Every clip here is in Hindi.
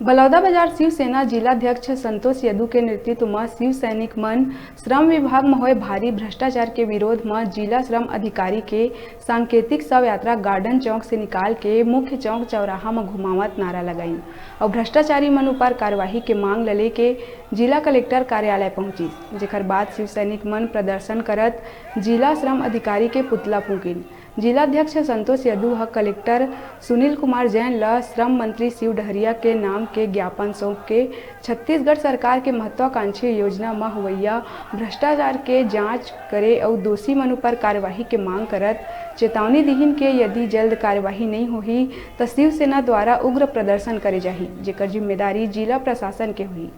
बलौदाबाजार शिवसेना जिलाध्यक्ष संतोष यदू के नेतृत्व में शिव सैनिक मन श्रम विभाग में हुए भारी भ्रष्टाचार के विरोध में जिला श्रम अधिकारी के सांकेतिक शव यात्रा गार्डन चौक से निकाल के मुख्य चौक चौराहा में घुमावत नारा लगाई और भ्रष्टाचारी मन पर कार्यवाही के मांग ले के जिला कलेक्टर कार्यालय पहुंची। जेकर बाद शिव सैनिक मन प्रदर्शन करत जिला श्रम अधिकारी के पुतला फूकिन। जिलाध्यक्ष संतोष यदू कलेक्टर सुनील कुमार जैन ला श्रम मंत्री शिव डहरिया के नाम के ज्ञापन सौंप के छत्तीसगढ़ सरकार के महत्वाकांक्षी योजना में हुआ भ्रष्टाचार के जांच करे और दोषी मनु पर कार्यवाही के मांग करत चेतावनी दीहिन के यदि जल्द कार्यवाही नहीं होही तो शिवसेना द्वारा उग्र प्रदर्शन करे जाही, जेकर जिम्मेदारी जिला प्रशासन के हुई।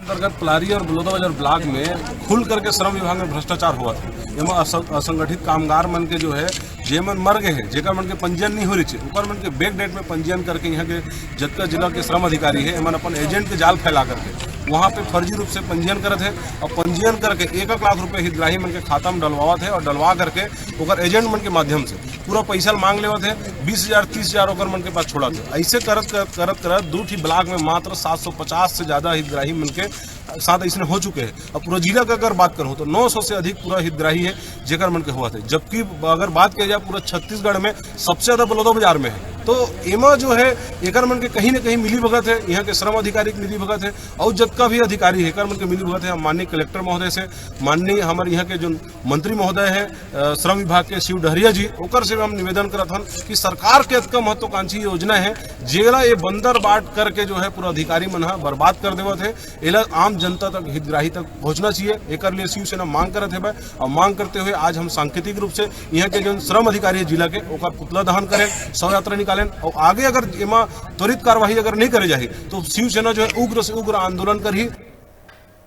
अंतर्गत पलारी और बलौदाबाजार ब्लॉक में खुल करके श्रम विभाग में भ्रष्टाचार हुआ था। एम असंगठित कामगार मन के जो है जे मन मर गए हैं, जेकर मन के पंजीयन नहीं हो रही है, ओकर मन के बैक डेट में पंजीयन करके यहाँ के जतका जिला के श्रम अधिकारी है एमन अपन एजेंट के जाल फैला करके वहाँ पे फर्जी रूप से पंजीयन करत है और पंजीयन करके 1-1 लाख रुपए हितग्राही मन के खाता में डलवावत है और डलवा करके ओकर एजेंट मन के माध्यम से पूरा पैसा मांग लेवत है। 20,000-30,000 ओकर मन के पास छोड़ा थे। ऐसे करत 2 ब्लॉक में मात्र 750 से ज़्यादा हितग्राही मन के साथ ऐसे हो चुके हैं। और पूरा जिला का अगर बात करूँ तो 900 से अधिक पूरा हितग्राही है जेकर मन के हुआ थे। जबकि अगर बात किया जाए पूरा छत्तीसगढ़ में सबसे ज़्यादा बलौदाबाजार में है। तो एमा जो है एकर मन के कहीं न कहीं मिली भगत है, यहाँ के श्रम अधिकारी की मिली भगत है और जतका भी अधिकारी है एकर मन के मिली भगत है। हम माननीय कलेक्टर महोदय से, माननीय हमारे यहाँ के जो मंत्री महोदय है श्रम विभाग के शिव डहरिया जी, ओकर से हम निवेदन करत हन कि सरकार के अतका महत्वाकांक्षी योजना है जेला ये बंदर बाट करके जो है पूरा अधिकारी मन बर्बाद कर देवत है। एला आम जनता तक हितग्राही तक पहुंचना चाहिए। एक लिए शिवसेना मांग करत है और मांग करते हुए आज हम सांकेतिक रूप से यहाँ के जो श्रम अधिकारी है जिला के ओकर पुतला दहन करें, शव यात्रा निकालें और आगे अगर एमा त्वरित कार्यवाही अगर नहीं करे जाए तो शिवसेना जो है उग्र से उग्र आंदोलन कर ही